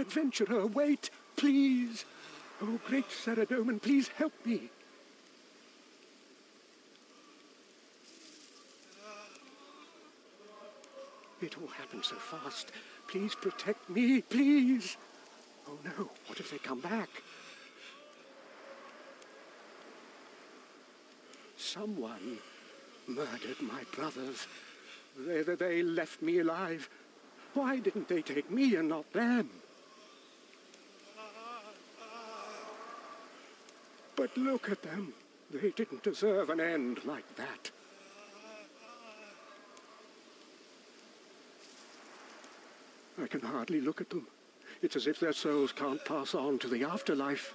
Adventurer, wait, please. Oh, great Saradomin, please help me. It all happened so fast. Please protect me, please. Oh no, what if they come back? Someone murdered my brothers. They left me alive. Why didn't they take me and not them? But look at them. They didn't deserve an end like that. I can hardly look at them. It's as if their souls can't pass on to the afterlife.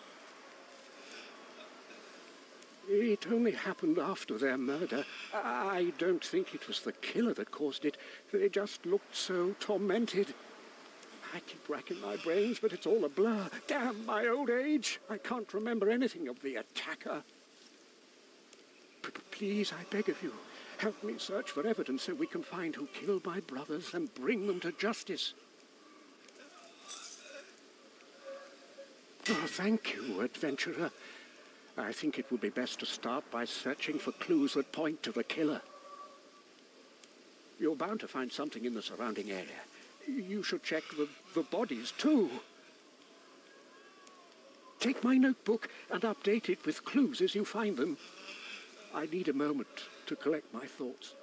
It only happened after their murder. I don't think it was the killer that caused it. They just looked so tormented. I keep racking my brains, but it's all a blur. Damn my old age! I can't remember anything of the attacker. But please, I beg of you, help me search for evidence so we can find who killed my brothers and bring them to justice. Oh, thank you, adventurer. I think it would be best to start by searching for clues that point to the killer. You're bound to find something in the surrounding area. You should check the bodies, too. Take my notebook and update it with clues as you find them. I need a moment to collect my thoughts.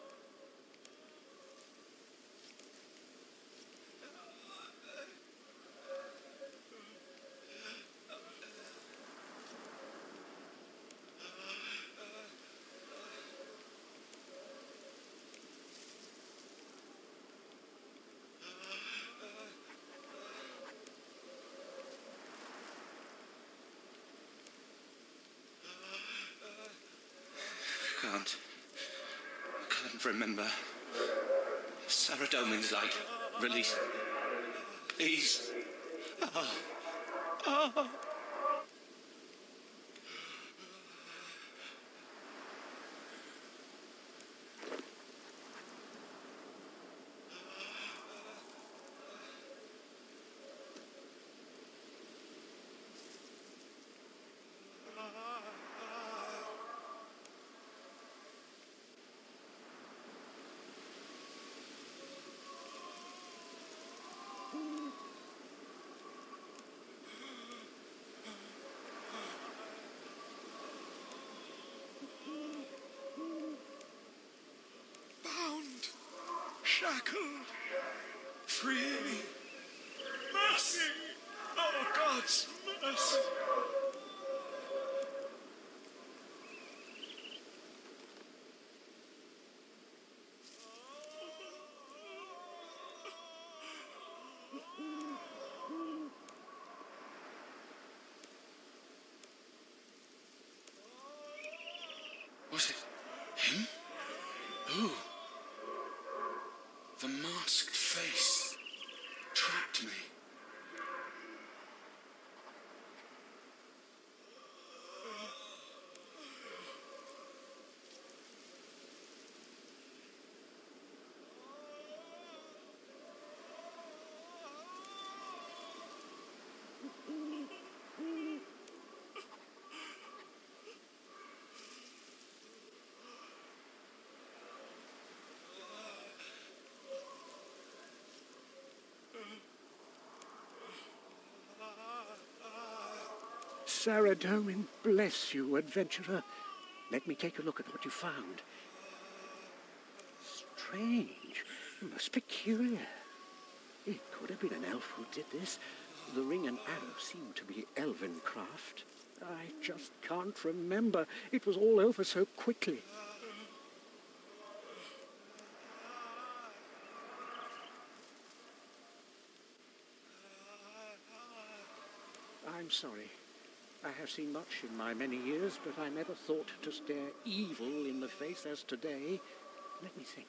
Can't remember. Saradomin's light. Release. Please. Oh. Shackled, free, mercy, oh God's mercy. Was it him? Who? The masked face trapped me. Saradomin, bless you, adventurer. Let me take a look at what you found. Strange, most peculiar. It could have been an elf who did this. The ring and arrow seem to be elven craft. I just can't remember. It was all over so quickly. I'm sorry. I have seen much in my many years, but I never thought to stare evil in the face as today. Let me think.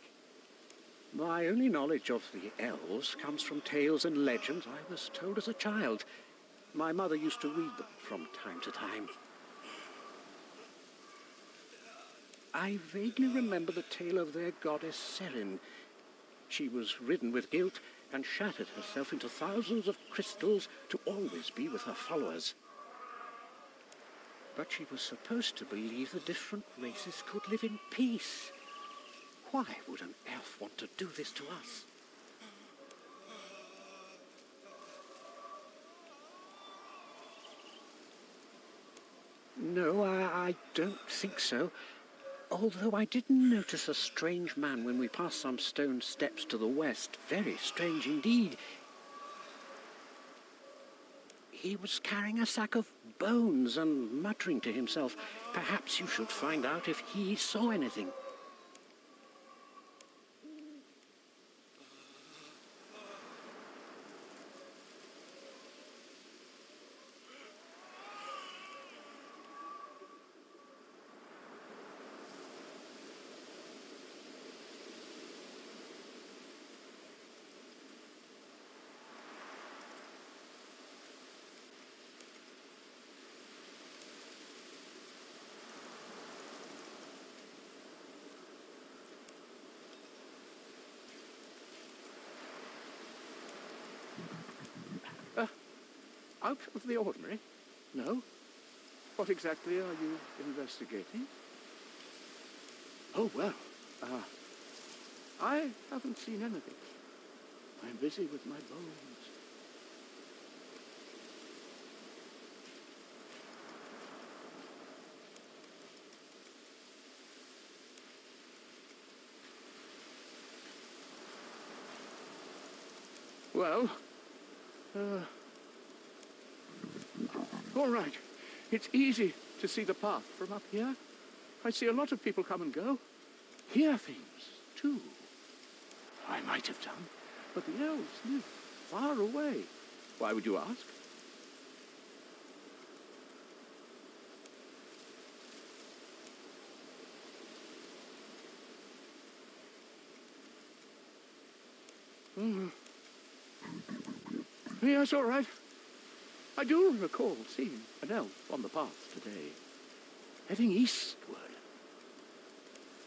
My only knowledge of the elves comes from tales and legends I was told as a child. My mother used to read them from time to time. I vaguely remember the tale of their goddess Selin. She was ridden with guilt and shattered herself into thousands of crystals to always be with her followers. But she was supposed to believe the different races could live in peace. Why would an elf want to do this to us? No, I don't think so. Although I did notice a strange man when we passed some stone steps to the west. Very strange indeed. He was carrying a sack of bones and muttering to himself. Perhaps you should find out if he saw anything. Out of the ordinary? No. What exactly are you investigating? Oh, well, I haven't seen anything. I'm busy with my bones. Well, all right. It's easy to see the path from up here. I see a lot of people come and go. Hear things, too. I might have done, but the elves live far away. Why would you ask? Yes, all right. I do recall seeing an elf on the path today, heading eastward.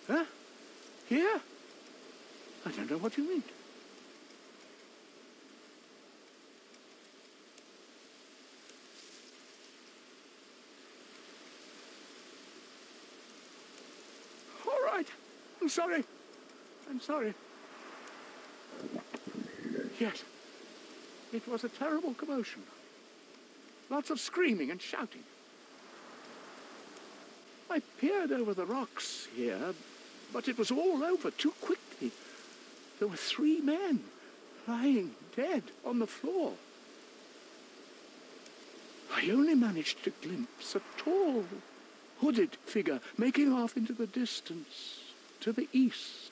Huh? Here? I don't know what you mean. All right. I'm sorry. I'm sorry. Yes. It was a terrible commotion. Lots of screaming and shouting. I peered over the rocks here, but it was all over too quickly. There were 3 men lying dead on the floor. I only managed to glimpse a tall, hooded figure making off into the distance to the east.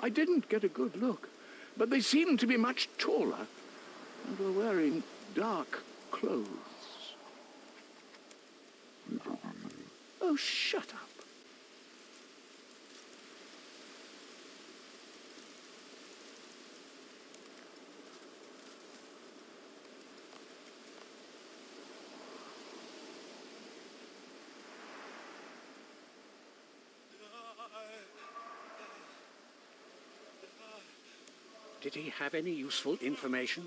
I didn't get a good look, but they seemed to be much taller and were wearing dark clothes. Oh, shut up. Did he have any useful information?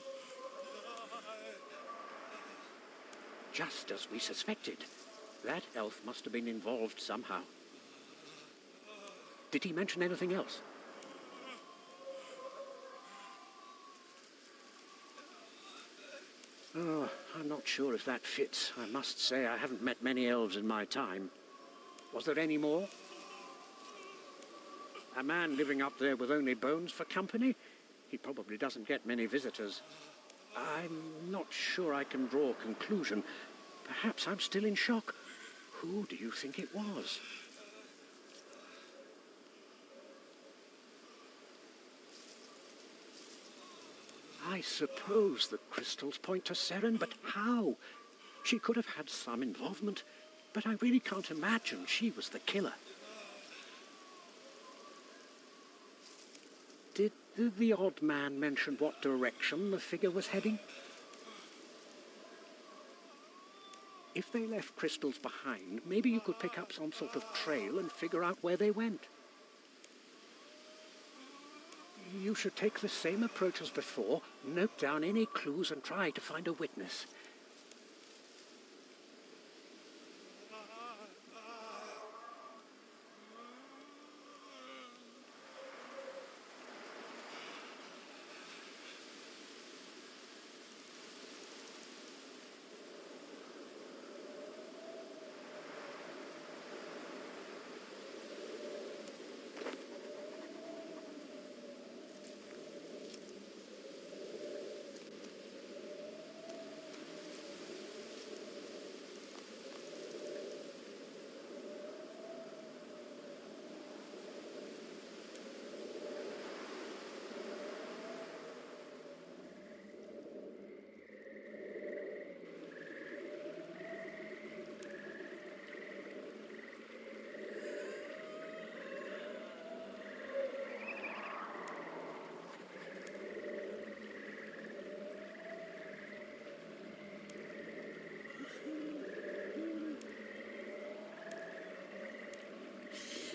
Just as we suspected. That elf must have been involved somehow. Did he mention anything else? Oh, I'm not sure if that fits. I must say I haven't met many elves in my time. Was there any more? A man living up there with only bones for company? He probably doesn't get many visitors. I'm not sure I can draw a conclusion. Perhaps I'm still in shock. Who do you think it was? I suppose the crystals point to Seren, but how? She could have had some involvement, but I really can't imagine she was the killer. Did the odd man mention what direction the figure was heading? If they left crystals behind, maybe you could pick up some sort of trail and figure out where they went. You should take the same approach as before, note down any clues and try to find a witness.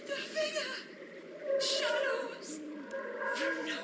The figure! Shadows! From nowhere!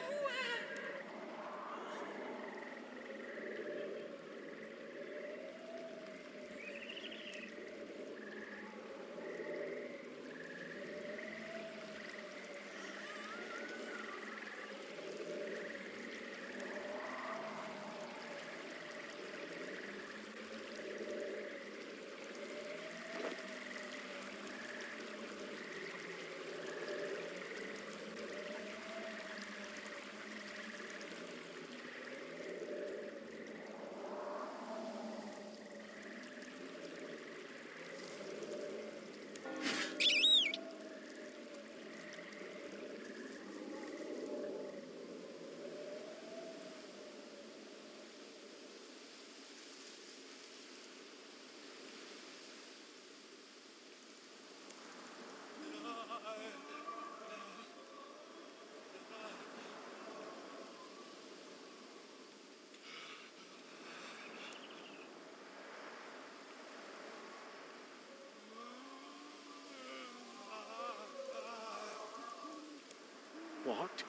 What?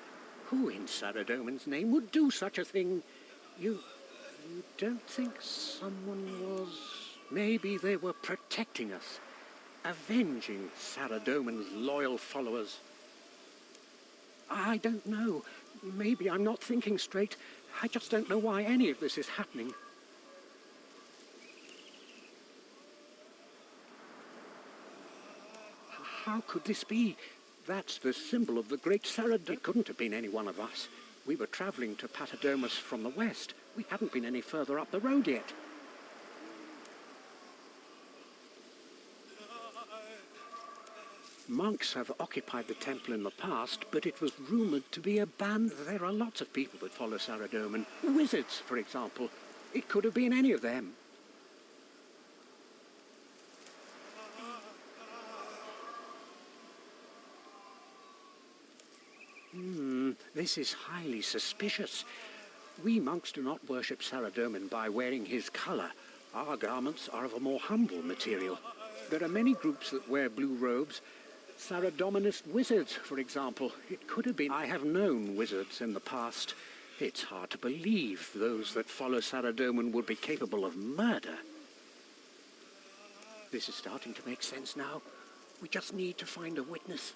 Who in Saradomin's name would do such a thing? You don't think someone was... Maybe they were protecting us, avenging Saradomin's loyal followers. I don't know. Maybe I'm not thinking straight. I just don't know why any of this is happening. How could this be? That's the symbol of the great Saradom. It couldn't have been any one of us. We were travelling to Patadomus from the west. We hadn't been any further up the road yet. Monks have occupied the temple in the past, but it was rumoured to be abandoned. There are lots of people that follow Saradomin. Wizards, for example. It could have been any of them. This is highly suspicious. We monks do not worship Saradomin by wearing his colour. Our garments are of a more humble material. There are many groups that wear blue robes. Saradominist wizards, for example. It could have been. I have known wizards in the past. It's hard to believe those that follow Saradomin would be capable of murder. This is starting to make sense now. We just need to find a witness.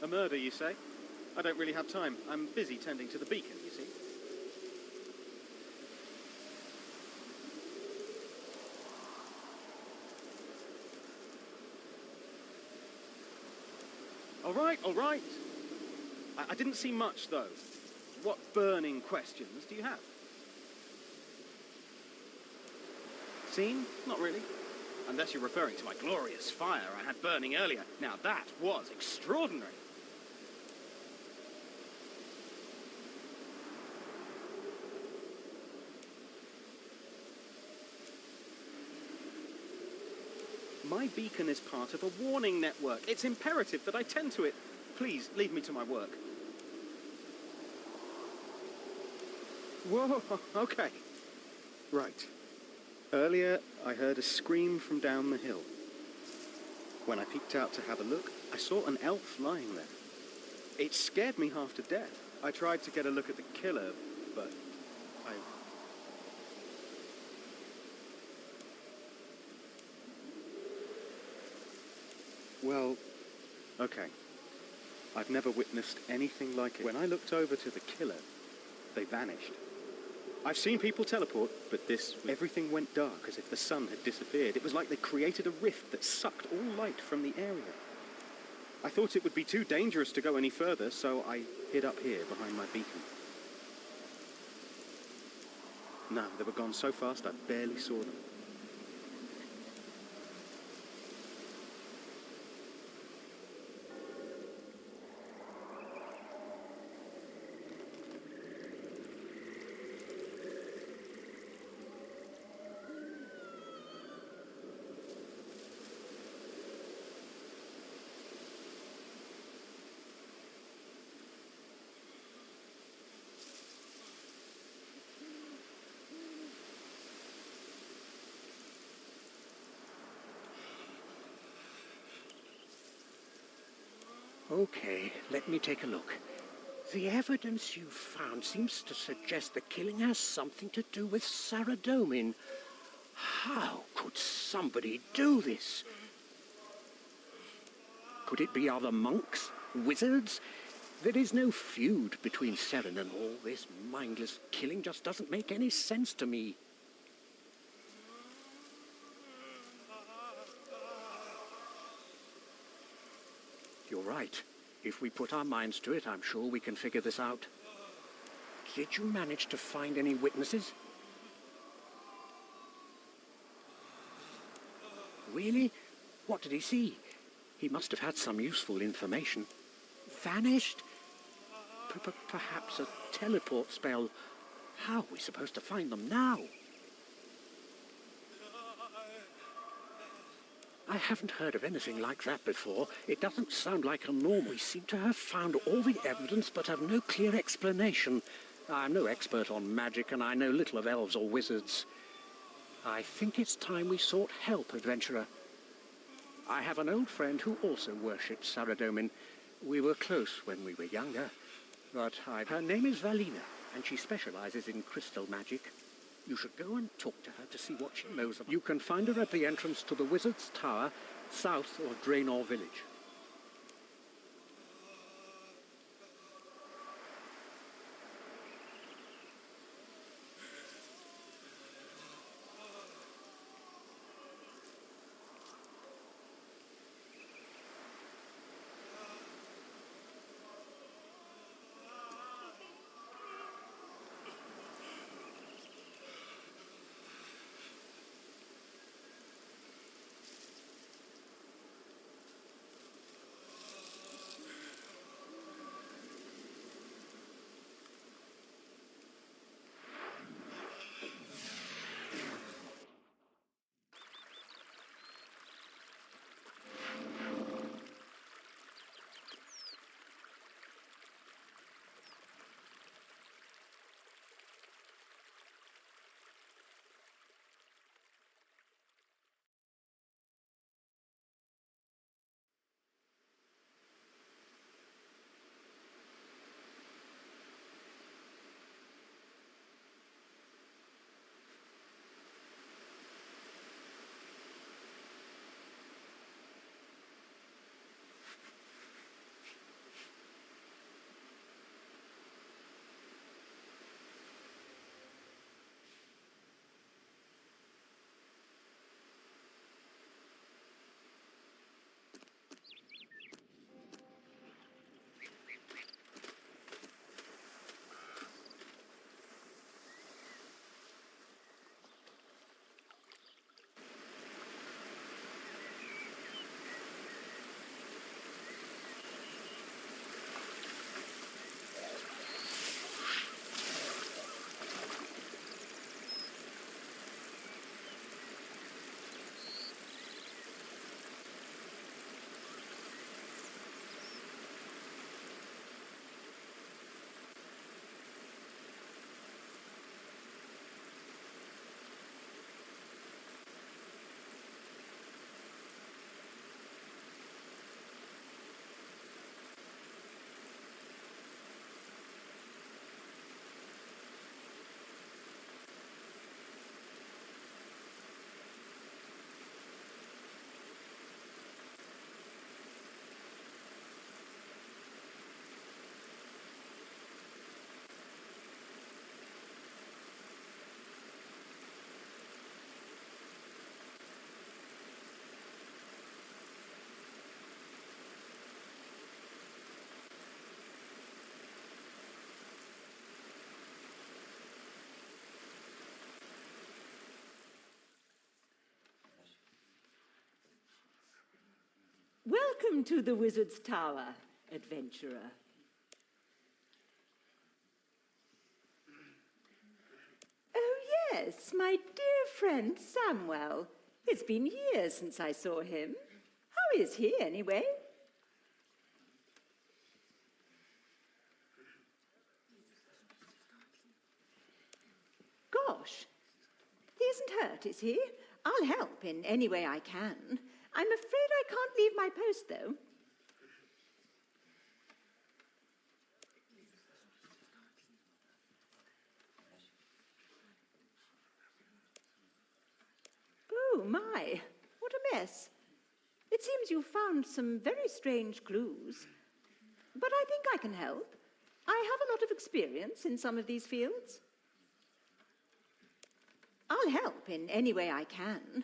A murder, you say? I don't really have time. I'm busy tending to the beacon, you see. All right. I didn't see much, though. What burning questions do you have? Seen? Not really. Unless you're referring to my glorious fire I had burning earlier. Now that was extraordinary. My beacon is part of a warning network. It's imperative that I tend to it. Please, leave me to my work. Whoa, okay. Right. Earlier, I heard a scream from down the hill. When I peeked out to have a look, I saw an elf lying there. It scared me half to death. I tried to get a look at the killer, but Well, okay. I've never witnessed anything like it. When I looked over to the killer, they vanished. I've seen people teleport, but everything went dark as if the sun had disappeared. It was like they created a rift that sucked all light from the area. I thought it would be too dangerous to go any further, so I hid up here behind my beacon. No, they were gone so fast I barely saw them. Okay, let me take a look. The evidence you've found seems to suggest the killing has something to do with Saradomin. How could somebody do this? Could it be other monks? Wizards? There is no feud between Seren and all this mindless killing just doesn't make any sense to me. You're right. If we put our minds to it, I'm sure we can figure this out. Did you manage to find any witnesses? Really? What did he see? He must have had some useful information. Vanished? Perhaps a teleport spell. How are we supposed to find them now? I haven't heard of anything like that before. It doesn't sound like a norm. We seem to have found all the evidence but have no clear explanation. I'm no expert on magic and I know little of elves or wizards. I think it's time we sought help, adventurer. I have an old friend who also worships Saradomin. We were close when we were younger, but her name is Valina, and she specializes in crystal magic. You should go and talk to her to see what she knows about. You can find her at the entrance to the Wizard's Tower, south of Draenor Village. Welcome to the Wizard's Tower, adventurer. Oh, yes, my dear friend Samwell. It's been years since I saw him. How is he, anyway? Gosh, he isn't hurt, is he? I'll help in any way I can. I'm afraid I can't leave my post, though. Oh, my, what a mess. It seems you've found some very strange clues. But I think I can help. I have a lot of experience in some of these fields. I'll help in any way I can.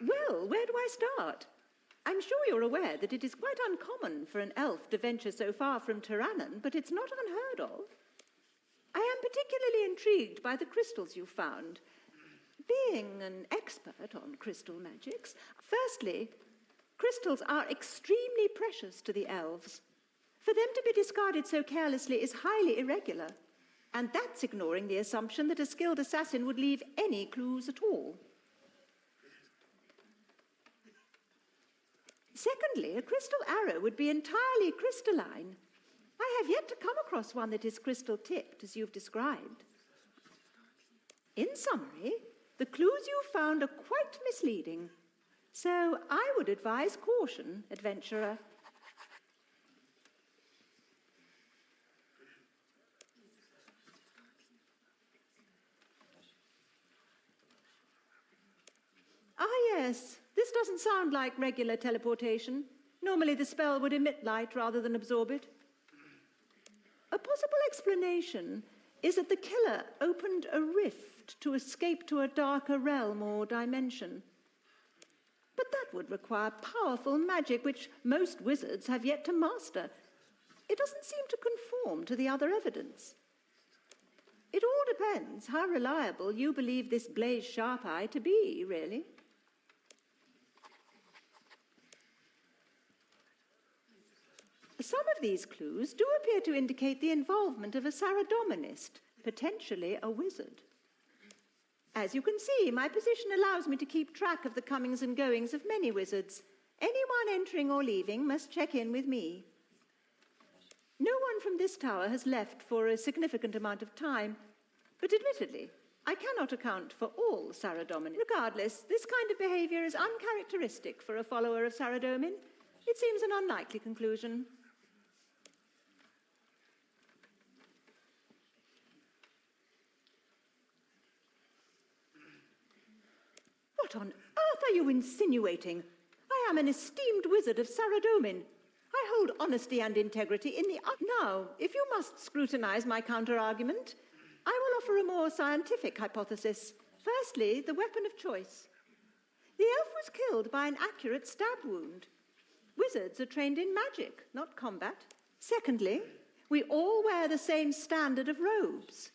Well, where do I start? I'm sure you're aware that it is quite uncommon for an elf to venture so far from Tyrannon, but it's not unheard of. I am particularly intrigued by the crystals you found. Being an expert on crystal magics, firstly, crystals are extremely precious to the elves. For them to be discarded so carelessly is highly irregular, and that's ignoring the assumption that a skilled assassin would leave any clues at all. Secondly, a crystal arrow would be entirely crystalline. I have yet to come across one that is crystal-tipped, as you've described. In summary, the clues you found are quite misleading, so I would advise caution, adventurer. Ah, yes, this doesn't sound like regular teleportation. Normally the spell would emit light rather than absorb it. A possible explanation is that the killer opened a rift to escape to a darker realm or dimension. But that would require powerful magic which most wizards have yet to master. It doesn't seem to conform to the other evidence. It all depends how reliable you believe this Blaze Sharp-Eye to be, really. Some of these clues do appear to indicate the involvement of a Saradominist, potentially a wizard. As you can see, my position allows me to keep track of the comings and goings of many wizards. Anyone entering or leaving must check in with me. No one from this tower has left for a significant amount of time, but admittedly, I cannot account for all Saradomin. Regardless, this kind of behavior is uncharacteristic for a follower of Saradomin. It seems an unlikely conclusion. What on earth are you insinuating? I am an esteemed wizard of Saradomin. I hold honesty and integrity in the... Now, if you must scrutinize my counter-argument, I will offer a more scientific hypothesis. Firstly, the weapon of choice. The elf was killed by an accurate stab wound. Wizards are trained in magic, not combat. Secondly, we all wear the same standard of robes.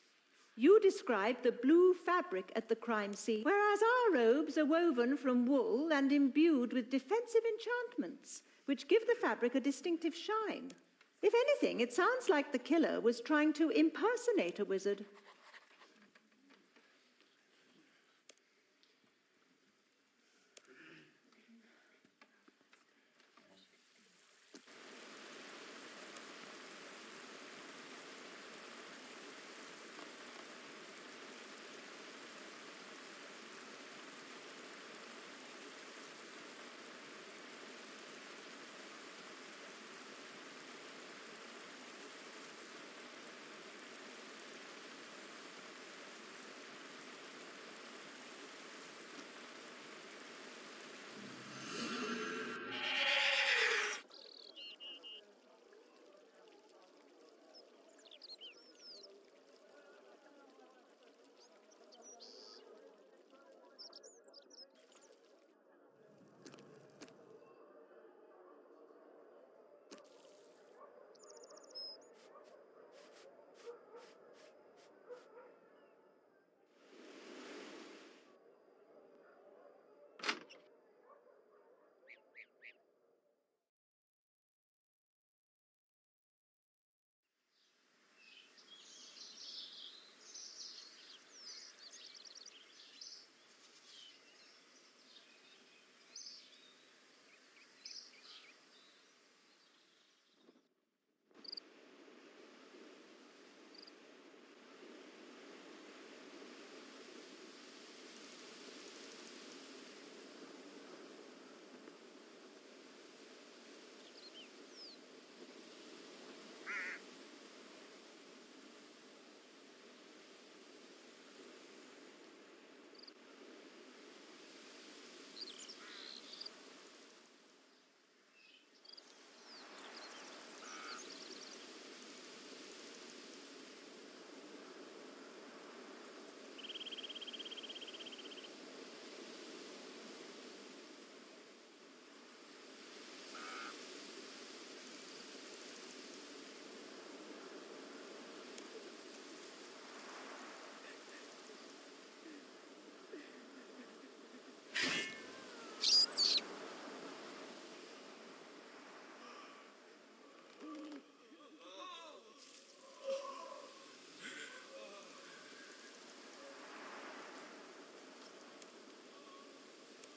You described the blue fabric at the crime scene, whereas our robes are woven from wool and imbued with defensive enchantments, which give the fabric a distinctive shine. If anything, it sounds like the killer was trying to impersonate a wizard.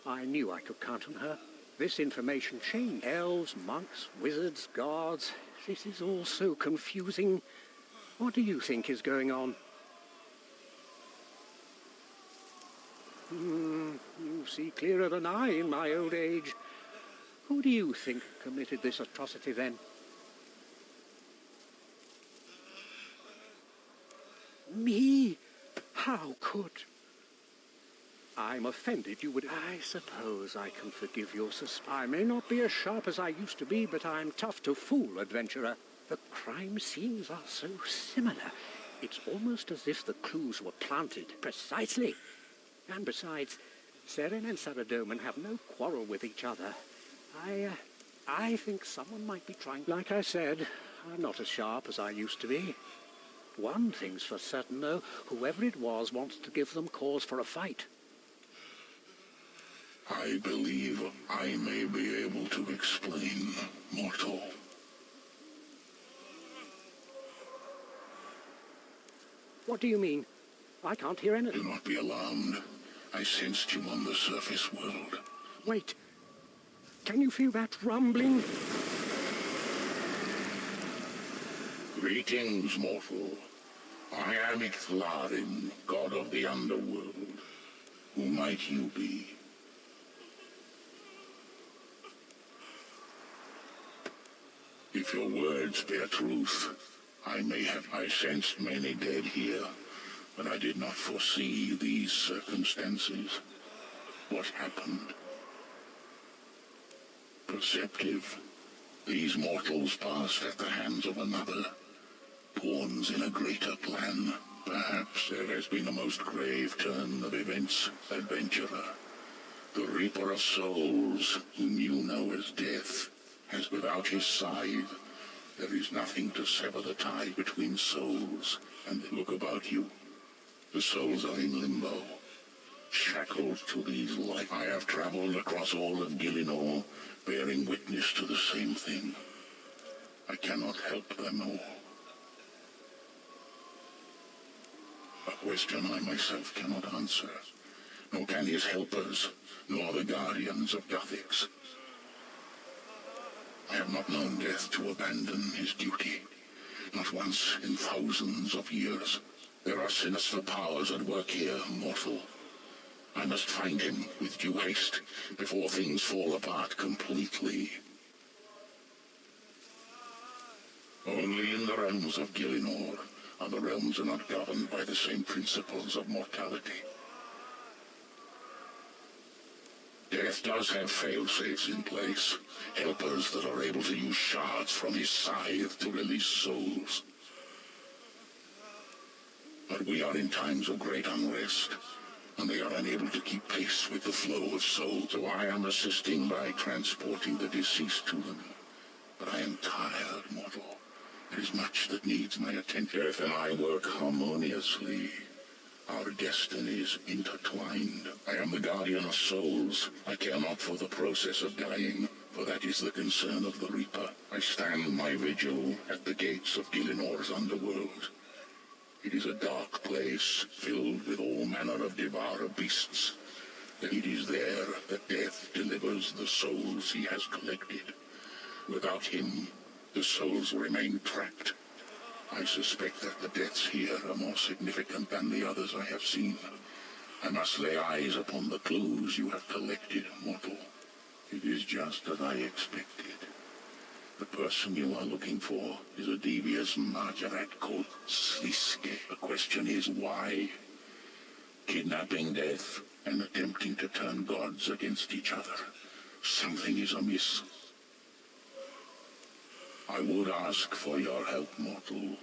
I knew I could count on her. This information changed. Elves, monks, wizards, guards. This is all so confusing. What do you think is going on? You see clearer than I in my old age. Who do you think committed this atrocity then? Me? How could? I'm offended you would... I suppose I can forgive your suspicion. I may not be as sharp as I used to be, but I'm tough to fool, adventurer. The crime scenes are so similar. It's almost as if the clues were planted. Precisely. And besides, Seren and Saradomin have no quarrel with each other. I think someone might be trying... Like I said, I'm not as sharp as I used to be. One thing's for certain, though. Whoever it was wants to give them cause for a fight. I believe I may be able to explain, mortal. What do you mean? I can't hear anything. Do not be alarmed. I sensed you on the surface world. Wait. Can you feel that rumbling? Greetings, mortal. I am Icthlarin, god of the underworld. Who might you be? If your words bear truth, I sensed many dead here, but I did not foresee these circumstances. What happened? Perceptive. These mortals passed at the hands of another. Pawns in a greater plan. Perhaps there has been a most grave turn of events, adventurer. The Reaper of Souls, whom you know as Death, has without his scythe. There is nothing to sever the tie between souls. And look about you. The souls are in limbo, shackled to these life. I have traveled across all of Gillinor, bearing witness to the same thing. I cannot help them all. A question I myself cannot answer, nor can his helpers, nor the guardians of Guthix. I have not known Death to abandon his duty, not once in thousands of years. There are sinister powers at work here, mortal. I must find him with due haste, before things fall apart completely. Only in the realms of Gillinor. Other realms are not governed by the same principles of mortality. Death does have fail-safes in place, helpers that are able to use shards from his scythe to release souls. But we are in times of great unrest, and they are unable to keep pace with the flow of souls, so I am assisting by transporting the deceased to them. But I am tired, mortal. There is much that needs my attention. Death and I work harmoniously. Our destinies intertwined. I am the guardian of souls. I care not for the process of dying, for that is the concern of the Reaper. I stand my vigil at the gates of Gillinor's underworld. It is a dark place, filled with all manner of devourer beasts. It is there that Death delivers the souls he has collected. Without him, the souls remain trapped. I suspect that the deaths here are more significant than the others I have seen. I must lay eyes upon the clues you have collected, mortal. It is just as I expected. The person you are looking for is a devious Margaret called Sliske. The question is why? Kidnapping Death and attempting to turn gods against each other. Something is amiss. I would ask for your help, mortal.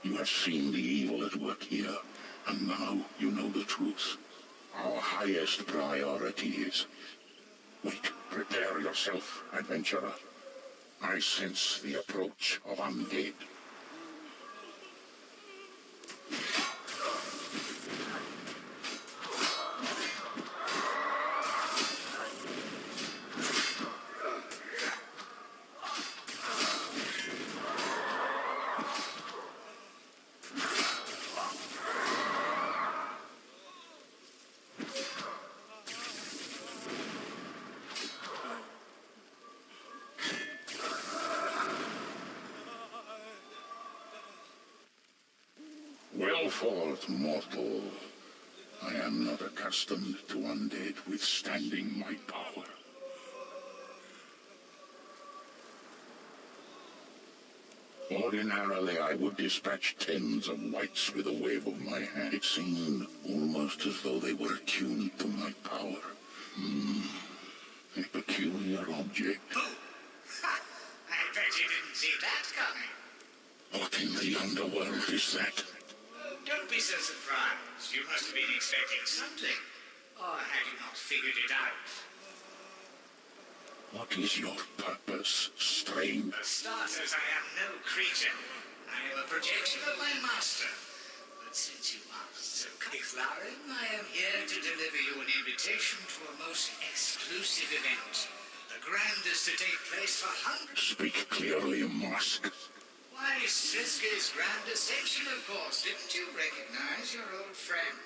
You have seen the evil at work here, and now you know the truth. Our highest priority is... Wait, prepare yourself, adventurer. I sense the approach of undead. Well fought, mortal. I am not accustomed to undead withstanding my power. Ordinarily, I would dispatch tens of wights with a wave of my hand. It seemed almost as though they were attuned to my power. A peculiar object. Oh! Ha! I bet you didn't see that coming. What in the underworld is that? Oh, don't be so surprised. You must have been expecting something. Or had you not figured it out? What is your purpose, stranger? For starters, I am no creature. I am a projection of my master. But since you asked so kindly, I am here to deliver you an invitation to a most exclusive event. The grandest to take place for hundreds. Speak clearly, Mask. Why, Siski's grand ascension, of course. Didn't you recognize your old friend?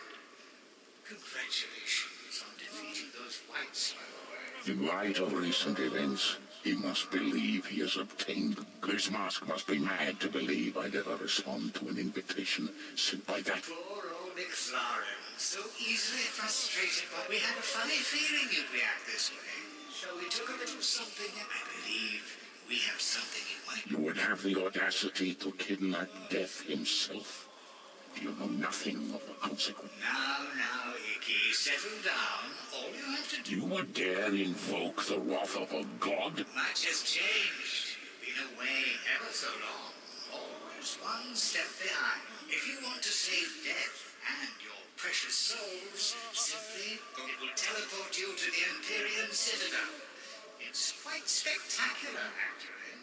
Congratulations on defeating those whites, by the way. In light of recent events, he must believe he has obtained. This Mask must be mad to believe I'd ever respond to an invitation sent by that. Poor old McLaren, so easily frustrated, but we had a funny feeling you'd react this way. So we took a little something, and I believe we have something in mind. You would have the audacity to kidnap Death himself. You know nothing of the consequence. Now, Icky, settle down. All you have to do... You would dare invoke the wrath of a god? Much has changed. You've been away ever so long. Always one step behind. If you want to save Death and your precious souls, simply it will teleport you to the Empyrean Citadel. It's quite spectacular, actually.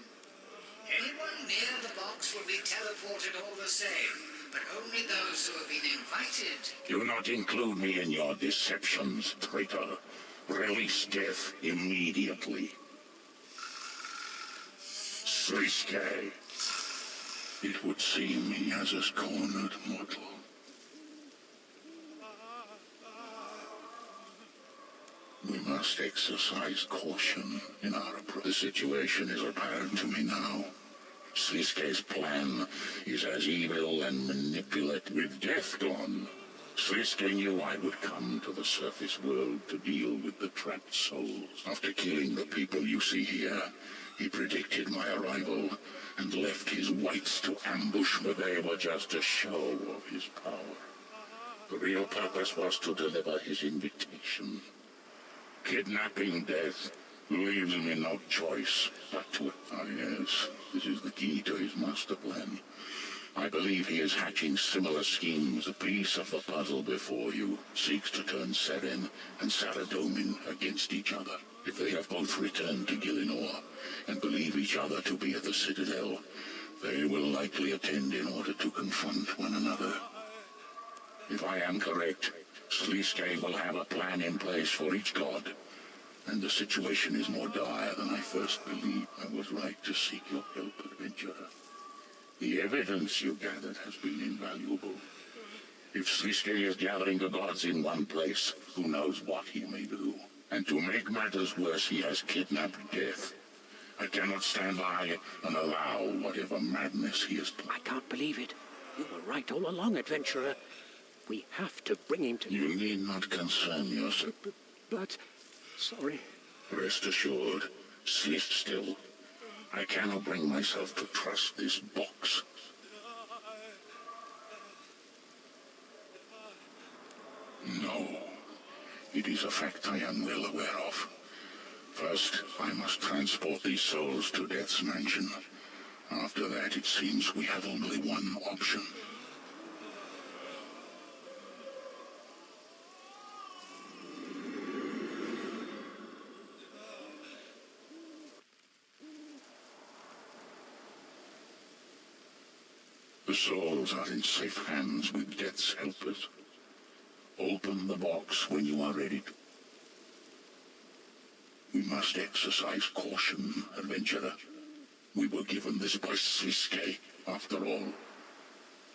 Anyone near the box will be teleported all the same. But only those who have been invited. Do not include me in your deceptions, traitor. Release Death immediately. Sliske. It would seem he has us cornered, mortal. We must exercise caution in our approach. The situation is apparent to me now. Sliske's plan is as evil and manipulative. With Death gone, Sliske knew I would come to the surface world to deal with the trapped souls. After killing the people you see here, he predicted my arrival and left his whites to ambush me. They were just a show of his power. The real purpose was to deliver his invitation. Kidnapping Death leaves me no choice but to... Ah, yes, this is the key to his master plan. I believe he is hatching similar schemes. The piece of the puzzle before you seeks to turn Seren and Saradomin against each other. If they have both returned to Gillinor and believe each other to be at the Citadel, they will likely attend in order to confront one another. If I am correct, Sliske will have a plan in place for each god. And the situation is more dire than I first believed. I was right to seek your help, adventurer. The evidence you gathered has been invaluable. If Sliske is gathering the gods in one place, who knows what he may do. And to make matters worse, he has kidnapped Death. I cannot stand by and allow whatever madness he has planned. I can't believe it. You were right all along, adventurer. We have to bring him to... You need not concern yourself. But... Sorry. Rest assured, sit still. I cannot bring myself to trust this box. No. It is a fact I am well aware of. First, I must transport these souls to Death's mansion. After that, it seems we have only one option. The souls are in safe hands with Death's helpers. Open the box when you are ready to. We must exercise caution, adventurer. We were given this by Sliske, after all.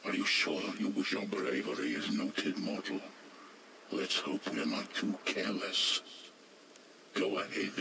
Are you sure you wish your bravery is noted, mortal? Let's hope we're not too careless. Go ahead.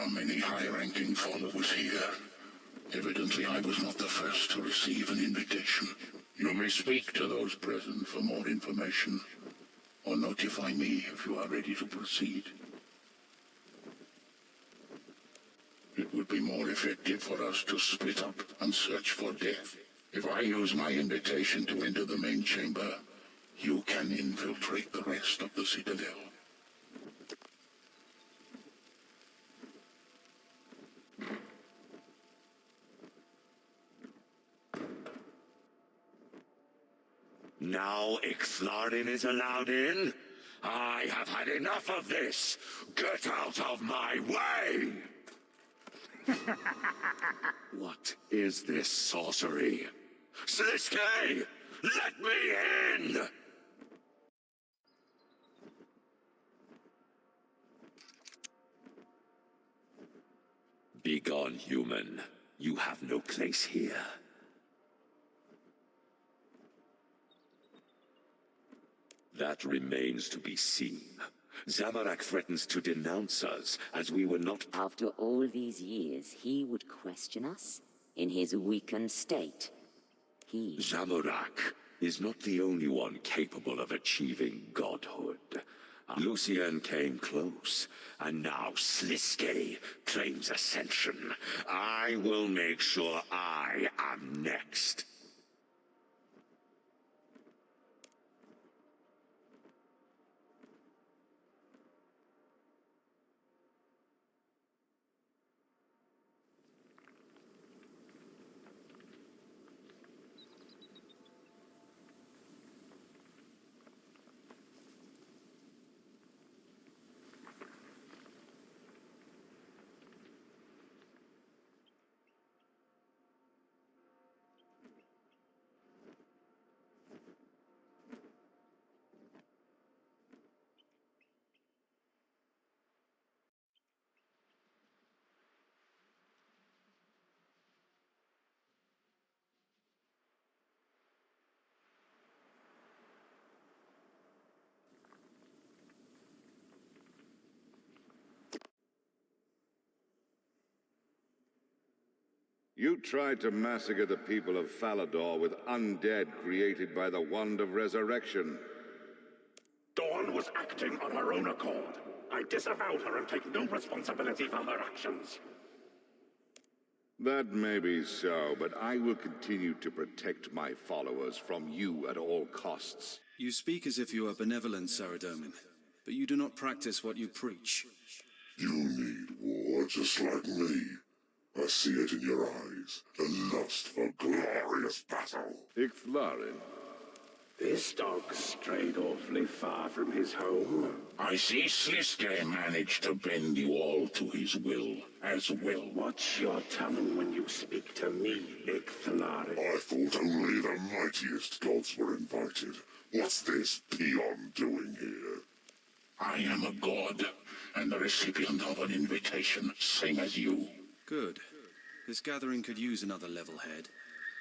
are many high-ranking followers here. Evidently, I was not the first to receive an invitation. You may speak to those present for more information, or notify me if you are ready to proceed. It would be more effective for us to split up and search for death. If I use my invitation to enter the main chamber, you can infiltrate the rest of the Citadel. Now Ixthlarin is allowed in? I have had enough of this! Get out of my way! What is this sorcery? Sliske! Let me in! Begone, human. You have no place here. That remains to be seen. Zamorak threatens to denounce us, as we were not... After all these years, he would question us? In his weakened state? Zamorak is not the only one capable of achieving godhood. Lucien came close, and now Sliske claims ascension. I will make sure I am next. You tried to massacre the people of Falador with undead created by the wand of resurrection. Dawn was acting on her own accord. I disavowed her and take no responsibility for her actions. That may be so, but I will continue to protect my followers from you at all costs. You speak as if you are benevolent, Saradomin, but you do not practice what you preach. You need war just like me. I see it in your eyes, the lust for glorious battle. Ixthlarin. This dog strayed awfully far from his home. I see Sliske managed to bend you all to his will as well. Watch your tongue when you speak to me, Ixthlarin. I thought only the mightiest gods were invited. What's this peon doing here? I am a god, and the recipient of an invitation, same as you. Good. This gathering could use another level head.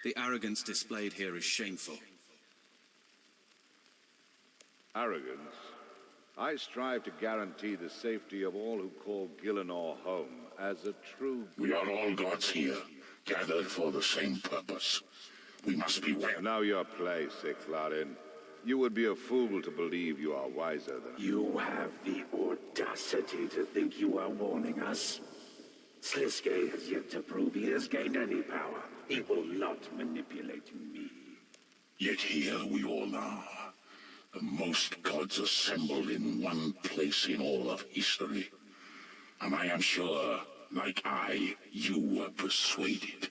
The arrogance displayed here is shameful. Arrogance? I strive to guarantee the safety of all who call Gielinor home as a true... We are all gods here, gathered for the same purpose. We must beware. Know your place, Ixthlarin. You would be a fool to believe you are wiser than... You have the audacity to think you are warning us. Sliske has yet to prove he has gained any power. He will not manipulate me. Yet here we all are. The most gods assembled in one place in all of history. And I am sure, like I, you were persuaded.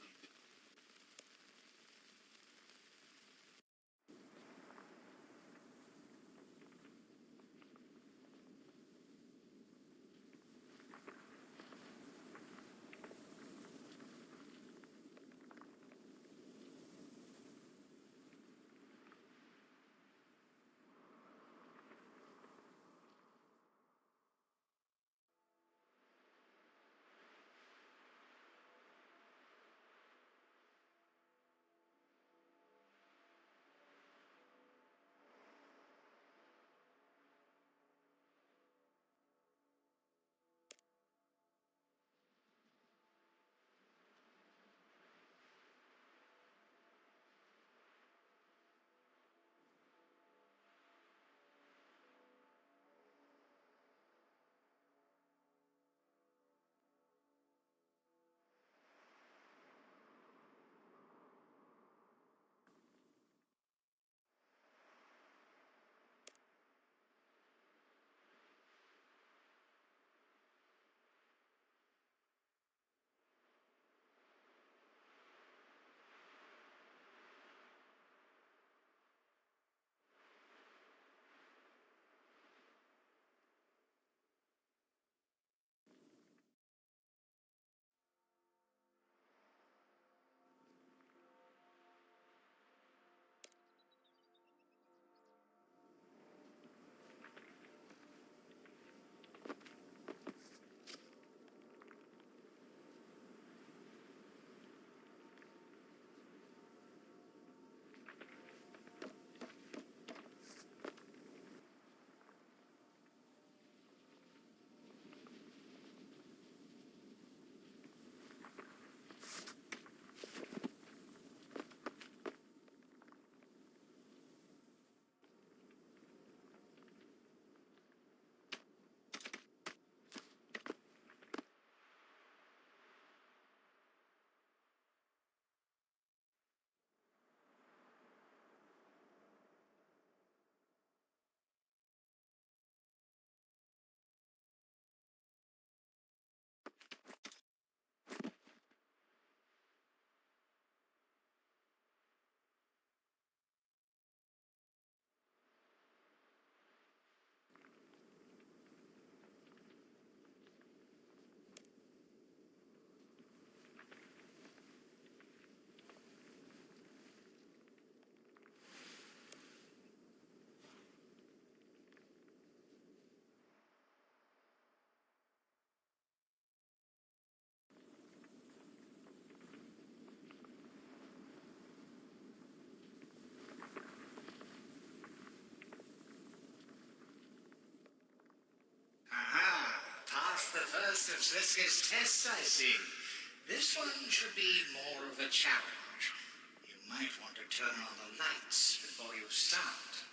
results of Sliske's tests, I see. This one should be more of a challenge. You might want to turn on the lights before you start.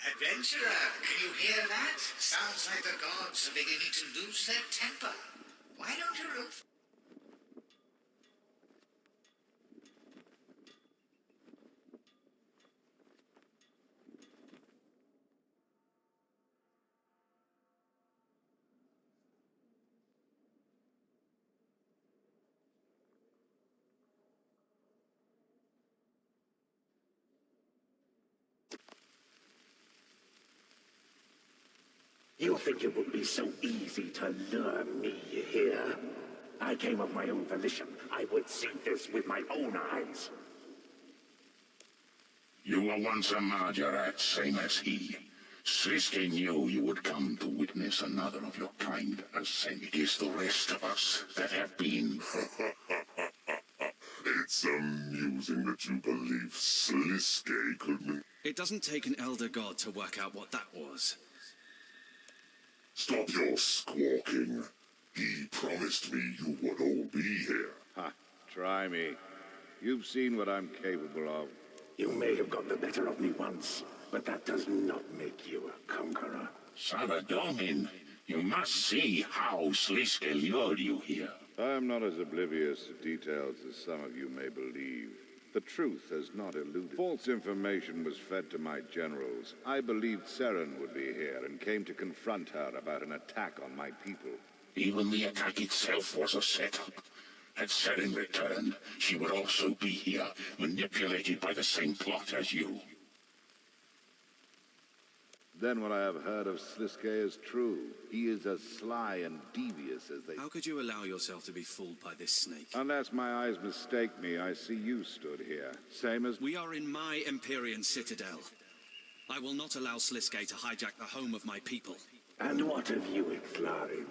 Adventurer, can you hear that? Sounds like the gods are beginning to lose their temper. Why don't you look... You think it would be so easy to lure me here? I came of my own volition. I would see this with my own eyes. You were once a Margaret, same as he. Sliske knew you would come to witness another of your kind ascend. It is the rest of us that have been... It's amusing that you believe Sliske could... It doesn't take an elder god to work out what that was. Stop your squawking. He promised me you would all be here. Ha, try me. You've seen what I'm capable of. You may have got the better of me once, but that does not make you a conqueror. Saradomin, you must see how Sliske lured you here. I'm not as oblivious to details as some of you may believe. The truth has not eluded. False information was fed to my generals. I believed Seren would be here and came to confront her about an attack on my people. Even the attack itself was a setup. Had Seren returned, she would also be here, manipulated by the same plot as you. Then what I have heard of Sliske is true. He is as sly and devious as they... How could you allow yourself to be fooled by this snake? Unless my eyes mistake me, I see you stood here. Same as... We are in my Empyrean citadel. I will not allow Sliske to hijack the home of my people. And what of you, Ixlarin?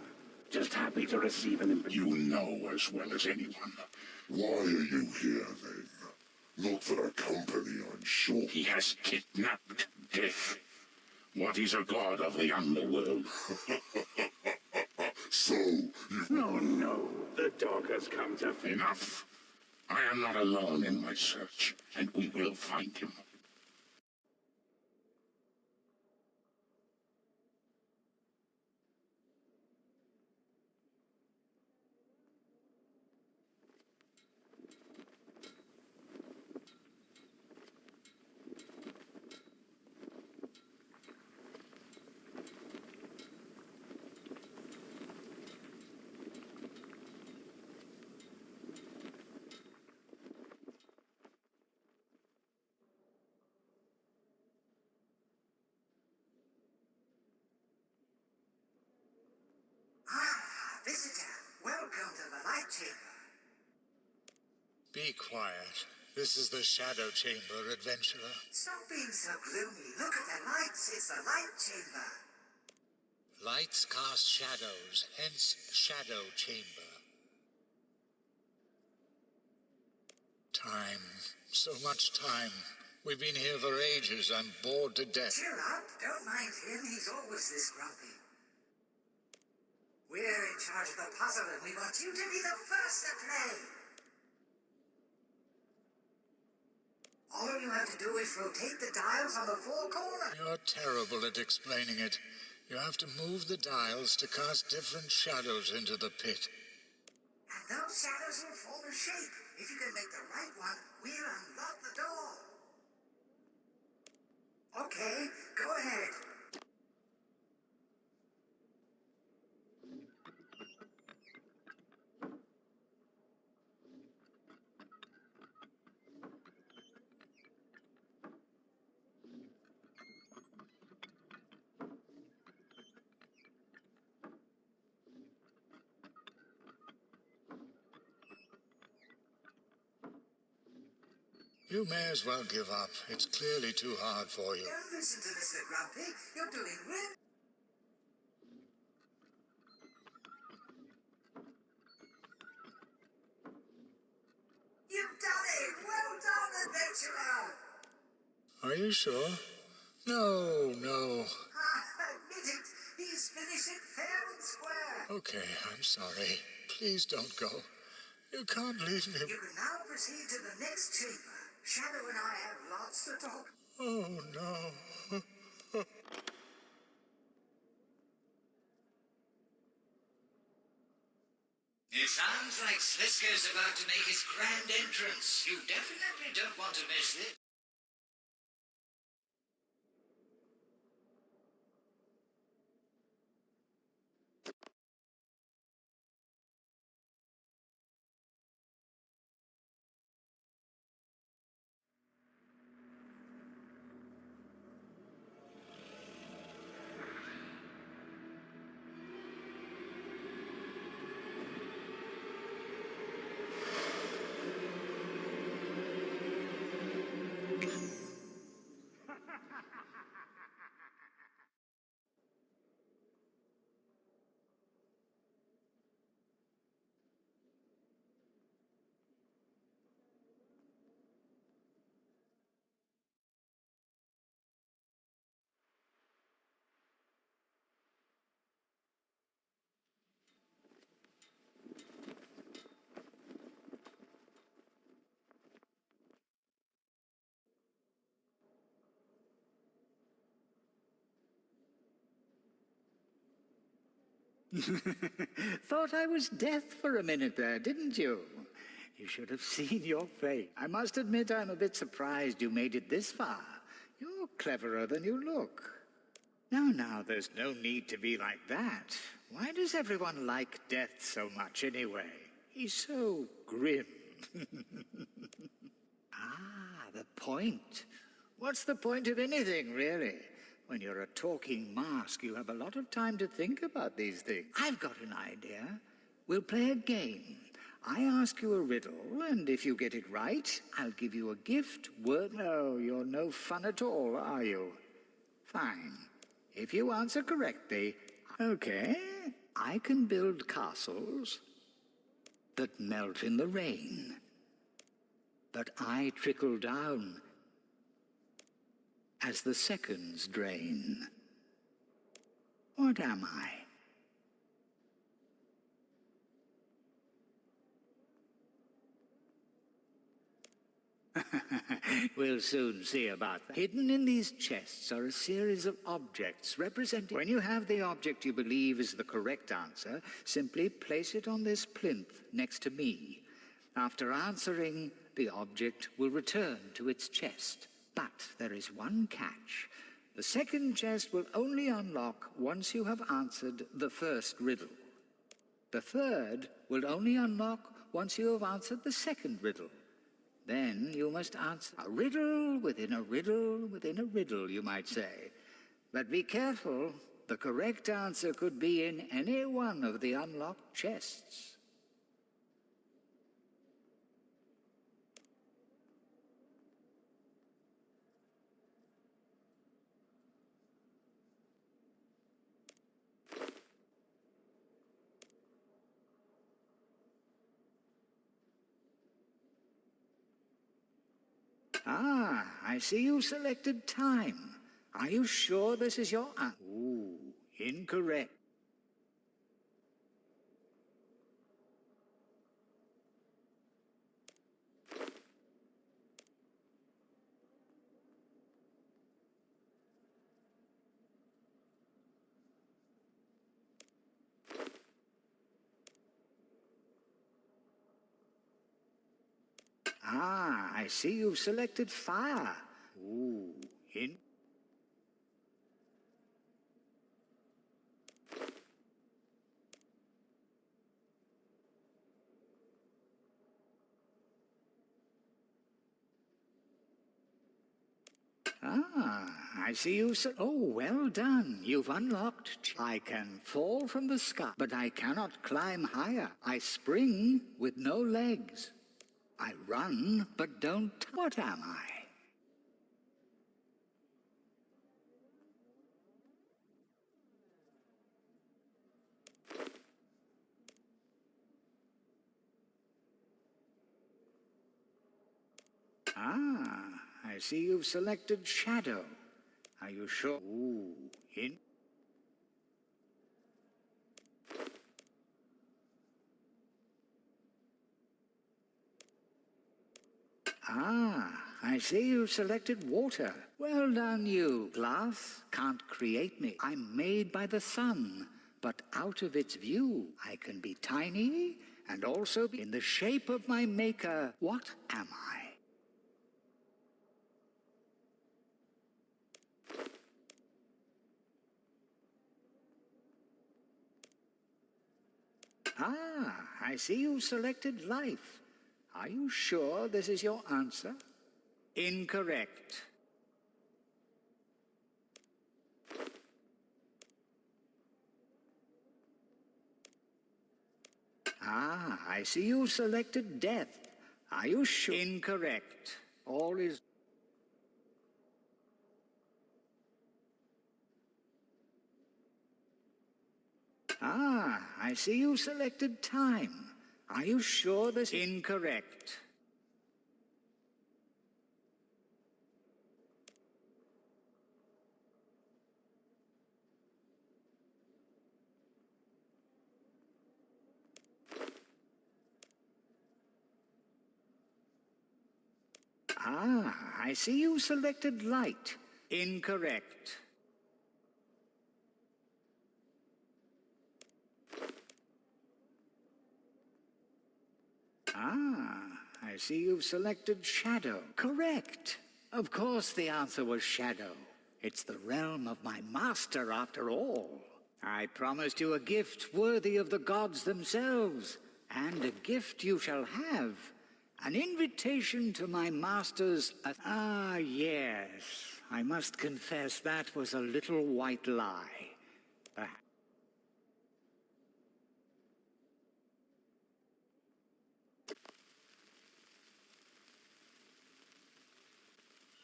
Just happy to receive an... You know as well as anyone. Why are you here, then? Not for our company, I'm sure. He has kidnapped Death. What is a god of the underworld? So, you... No, the dog has come to... Enough. I am not alone in my search, and we will find him. Visitor, welcome to the Light Chamber. Be quiet. This is the Shadow Chamber, adventurer. Stop being so gloomy. Look at the lights. It's the Light Chamber. Lights cast shadows, hence Shadow Chamber. Time. So much time. We've been here for ages. I'm bored to death. Cheer up. Don't mind him. He's always this grumpy. We're in charge of the puzzle, and we want you to be the first to play. All you have to do is rotate the dials on the four corners. You're terrible at explaining it. You have to move the dials to cast different shadows into the pit. And those shadows will form a shape. If you can make the right one, we'll unlock the door. Okay, go ahead. You may as well give up. It's clearly too hard for you. Don't listen to Mr. Grumpy. You're doing well. You've done it! Well done, adventurer! Are you sure? No. Admit it. He's finished it fair and square. Okay, I'm sorry. Please don't go. You can't leave me. You can now proceed to the next chamber. Shadow and I have lots to talk. Oh, no. It sounds like Slisko's about to make his grand entrance. You definitely don't want to miss this. Thought I was Death for a minute there, didn't you? You should have seen your face. I must admit I'm a bit surprised you made it this far. You're cleverer than you look. Now, there's no need to be like that. Why does everyone like Death so much anyway? He's so grim. The point. What's the point of anything, really? When you're a talking mask, you have a lot of time to think about these things. I've got an idea. We'll play a game. I ask you a riddle, and if you get it right, I'll give you a gift worth... No, you're no fun at all, are you? Fine. If you answer correctly... Okay. I can build castles that melt in the rain. but I trickle down as the seconds drain. What am I? We'll soon see about that. Hidden in these chests are a series of objects representing... When you have the object you believe is the correct answer, simply place it on this plinth next to me. After answering, the object will return to its chest. But there is one catch. The second chest will only unlock once you have answered the first riddle. The third will only unlock once you have answered the second riddle. Then you must answer a riddle within a riddle within a riddle, you might say. But be careful, the correct answer could be in any one of the unlocked chests. Ah, I see you selected time. Are you sure this is your answer? Ooh, incorrect. Ah, I see you've selected fire. Ooh, Ah, I see you... Oh, well done. You've unlocked... I can fall from the sky, but I cannot climb higher. I spring with no legs. I run, but don't... What am I? Ah, I see you've selected shadow. Are you sure? Ooh, Ah, I see you've selected water. Well done, you. Glass can't create me. I'm made by the sun, but out of its view, I can be tiny and also be in the shape of my maker. What am I? Ah, I see you've selected life. Are you sure this is your answer? Incorrect. Ah, I see you've selected death. Are you sure? Incorrect. All is... Ah, I see you selected time. Are you sure this... Incorrect. Ah, I see you selected light. Incorrect. Ah, I see you've selected shadow. Correct. Of course the answer was shadow. It's the realm of my master after all. I promised you a gift worthy of the gods themselves, and a gift you shall have. An invitation to my master's... Ah, yes. I must confess that was a little white lie.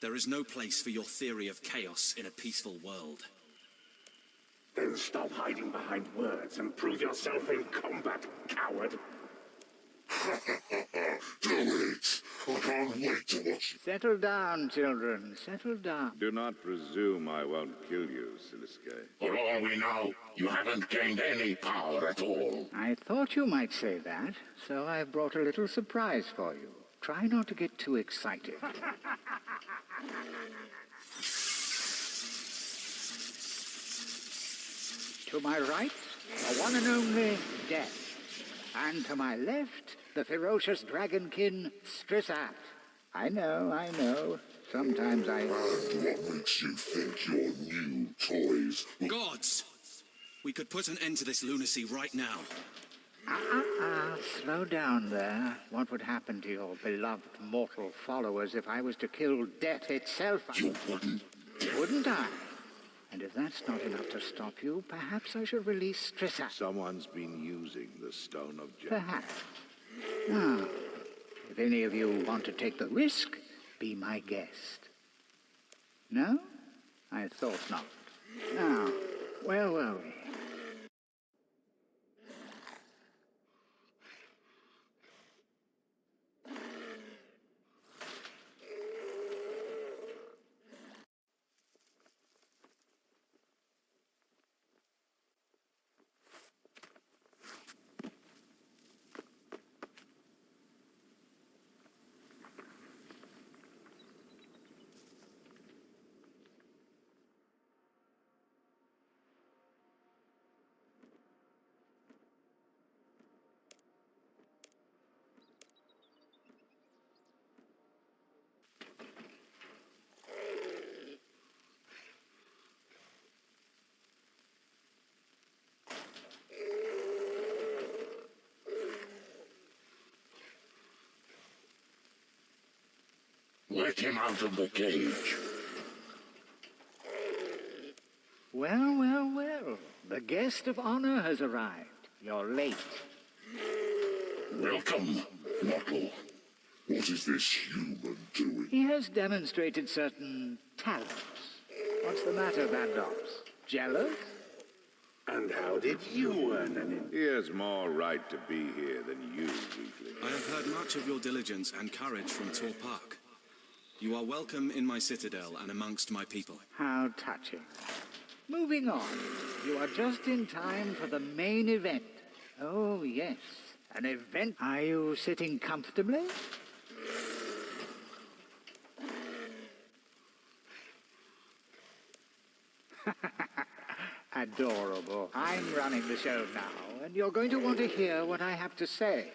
There is no place for your theory of chaos in a peaceful world. Then stop hiding behind words and prove yourself in combat, coward. it! I can't wait to watch you. Settle down, children. Settle down. Do not presume I won't kill you, Siliske. For all we know, you haven't gained any power at all. I thought you might say that, so I've brought a little surprise for you. Try not to get too excited. To my right, the one and only Death. And to my left, the ferocious dragonkin Strissat. I know. Sometimes I... And what makes you think your new toys... Gods! We could put an end to this lunacy right now. Slow down there. What would happen to your beloved mortal followers if I was to kill death itself? You wouldn't. Wouldn't I? And if that's not enough to stop you, perhaps I should release Strissat. Someone's been using the Stone of Judgment. Perhaps. Now, if any of you want to take the risk, be my guest. No? I thought not. Now, where were we? Let him out of the cage. Well. The guest of honor has arrived. You're late. Welcome, mortal. What is this human doing? He has demonstrated certain talents. What's the matter, Bandops? Jealous? And how did you earn an... He has more right to be here than you, Weakling. I have heard much of your diligence and courage from Tor Park. You are welcome in my citadel and amongst my people. How touching. Moving on. You are just in time for the main event. Oh, yes. An event. Are you sitting comfortably? Adorable. I'm running the show now, and you're going to want to hear what I have to say.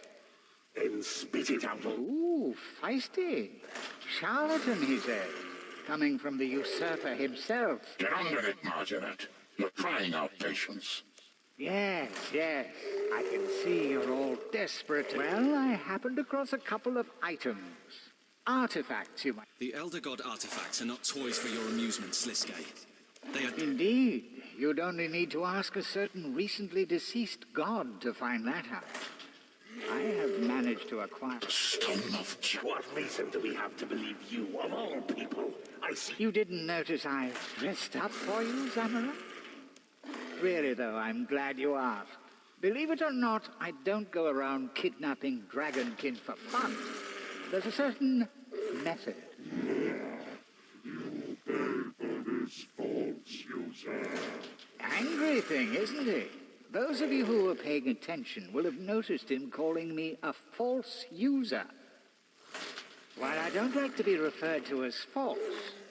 Then spit it out. Ooh, feisty. Charlatan, he says. Coming from the usurper himself. Get on with it, Margaret. You're crying out patience. Yes. I can see you're all desperate. Well, I happened across a couple of items. Artifacts, you might... The Elder God artifacts are not toys for your amusement, Sliske. They are... Indeed. You'd only need to ask a certain recently deceased god to find that out. I have managed to acquire... The Stone of Judgment. What reason do we have to believe you, of all people? I see... You didn't notice I dressed up for you, Zamora? Really, though, I'm glad you asked. Believe it or not, I don't go around kidnapping dragonkin for fun. There's a certain method. You pay for this false user. Angry thing, isn't it? Those of you who are paying attention will have noticed him calling me a false user. While I don't like to be referred to as false,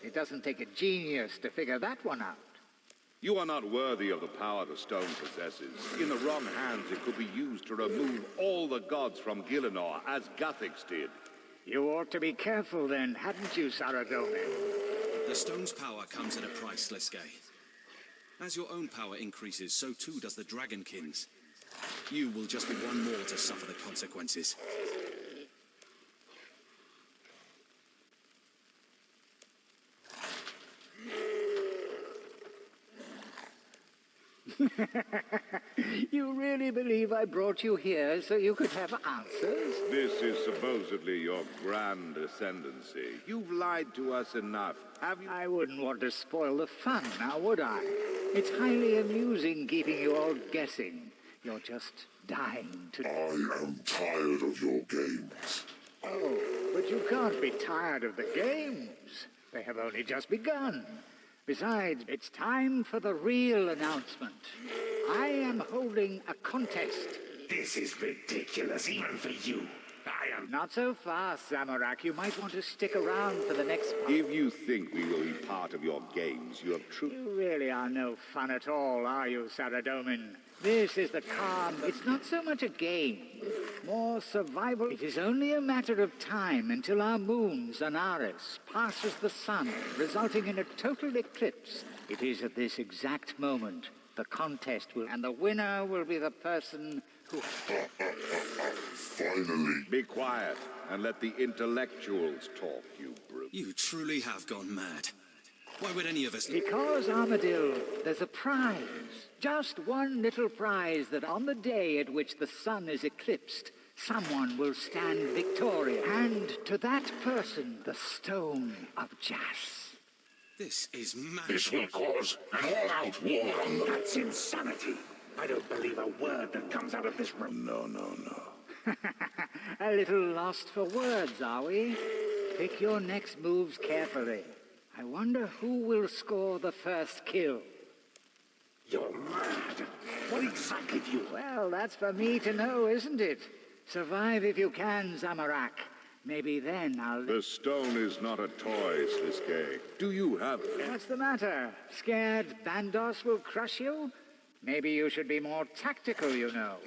it doesn't take a genius to figure that one out. You are not worthy of the power the stone possesses. In the wrong hands, it could be used to remove all the gods from Gielinor, as Guthix did. You ought to be careful then, hadn't you, Saradomin? The stone's power comes at a price, Sliske. As your own power increases, so too does the dragonkin's. You will just be one more to suffer the consequences. You really believe I brought you here so you could have answers? This is supposedly your grand ascendancy. You've lied to us enough, have you? I wouldn't want to spoil the fun, now would I? It's highly amusing keeping you all guessing. You're just dying to... I am tired of your games. Oh, but you can't be tired of the games. They have only just begun. Besides, it's time for the real announcement. I am holding a contest. This is ridiculous, even for you. I am... Not so fast, Zamorak. You might want to stick around for the next part. If you think we will be part of your games, you have You really are no fun at all, are you, Saradomin? This is the calm. It's not so much a game, more survival. It is only a matter of time until our moon, Zanaris, passes the sun, resulting in a total eclipse. It is at this exact moment the contest will, and the winner will be the person who... Finally. Be quiet and let the intellectuals talk, you brute. You truly have gone mad. Why would any of us... Because, Armadil, there's a prize. Just one little prize that on the day at which the sun is eclipsed, someone will stand victorious. And to that person, the Stone of Jas. This is mad. This will cause an all-out war on the... That's insanity. I don't believe a word that comes out of this room. No. A little lost for words, are we? Pick your next moves carefully. I wonder who will score the first kill. You're mad. What exactly do you... Well, that's for me to know, isn't it? Survive if you can, Zamorak. Maybe then I'll... The stone is not a toy, Sliske. Do you have... What's the matter? Scared Bandos will crush you? Maybe you should be more tactical, you know.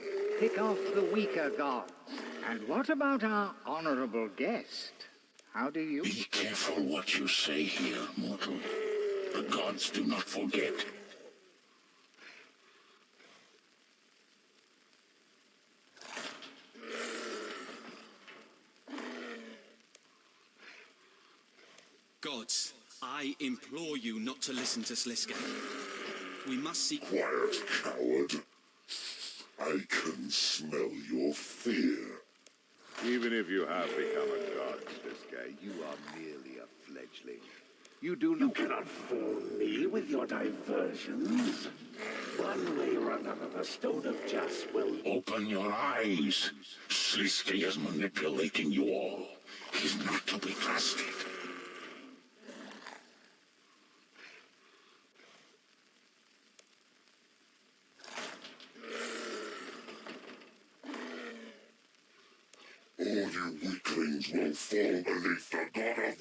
Pick off the weaker gods. And what about our honorable guest? How do you... Be careful what you say here, mortal. The gods do not forget. Gods, I implore you not to listen to Sliske. We must seek... Quiet, coward. I can smell your fear. Even if you have become a god, Sliske, you are merely a fledgling. You do not... You cannot fool me with your diversions. One way or another, the Stone of Jas will... Open your eyes. Sliske is manipulating you all. He's not to be trusted. All you weaklings will fall beneath the god of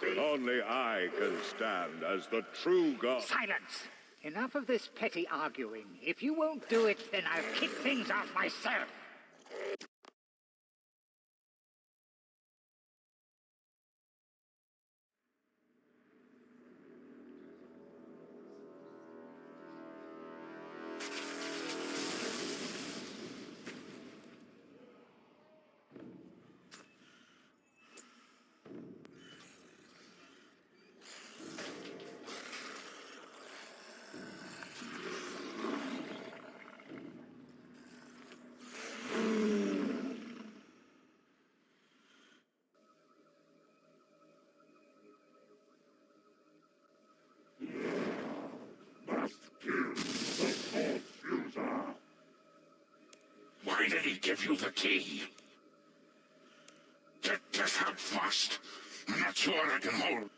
war. Only I can stand as the true god. Silence! Enough of this petty arguing. If you won't do it, then I'll kick things off myself. Why did he give you the key? Get this out fast. I'm not sure I can hold.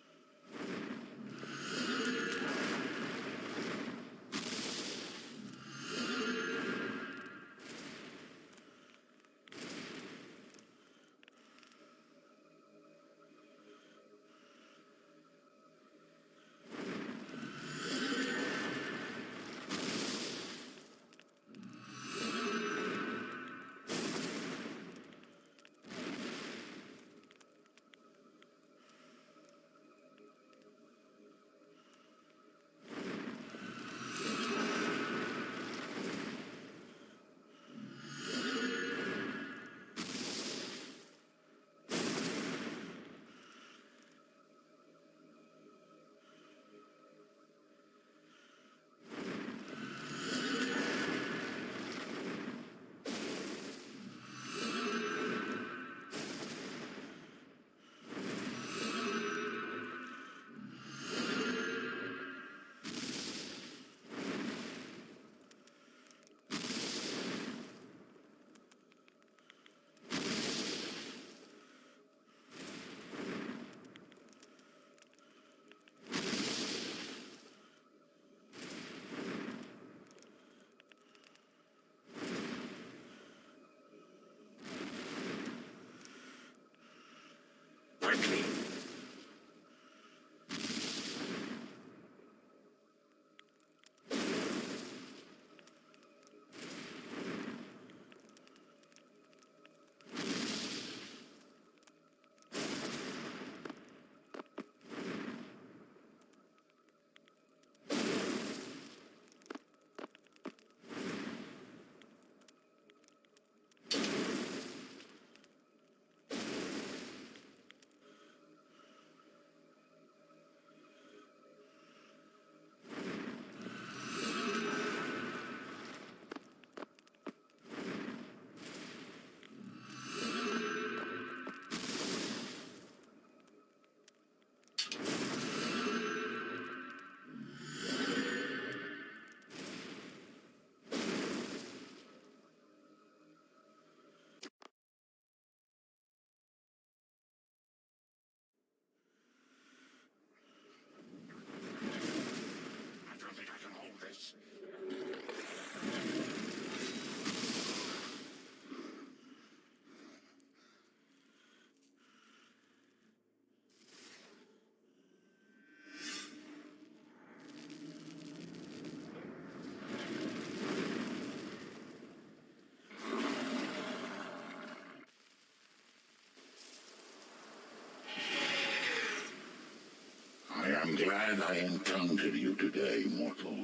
Glad I encountered you today, mortal.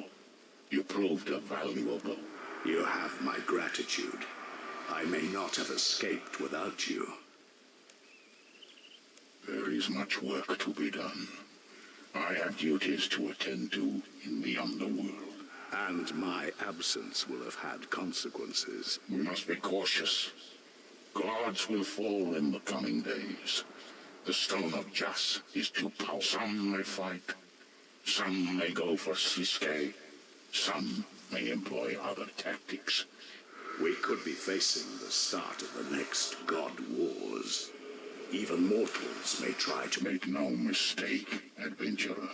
You proved a valuable. You have my gratitude. I may not have escaped without you. There is much work to be done. I have duties to attend to in the underworld. And my absence will have had consequences. We must be cautious. Gods will fall in the coming days. The Stone of Jas is too powerful. Some may fight. Some may go for Sliske. Some may employ other tactics. We could be facing the start of the next God Wars. Even mortals may try to... Make no mistake, adventurer.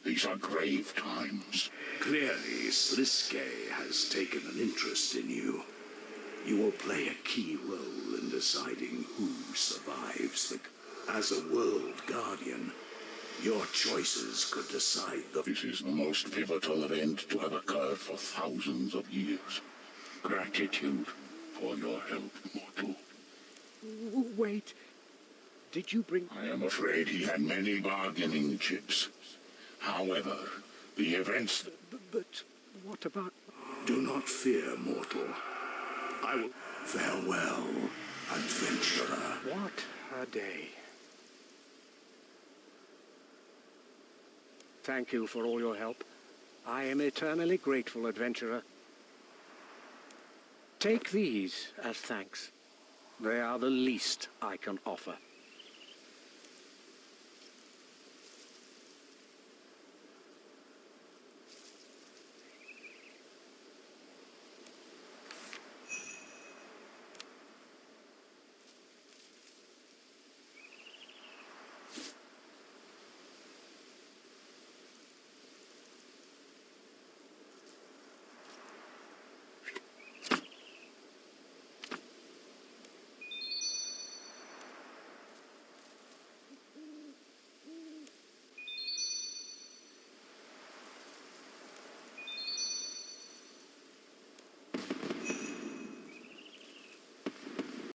These are grave times. Clearly, Sliske has taken an interest in you. You will play a key role in deciding who survives the... As a world guardian, your choices could decide the... This is the most pivotal event to have occurred for thousands of years. Gratitude for your help, mortal. Wait. Did you bring... I am afraid he had many bargaining chips. However, the events... But what about... Do not fear, mortal. I will... Farewell, adventurer. What a day. Thank you for all your help. I am eternally grateful, adventurer. Take these as thanks. They are the least I can offer.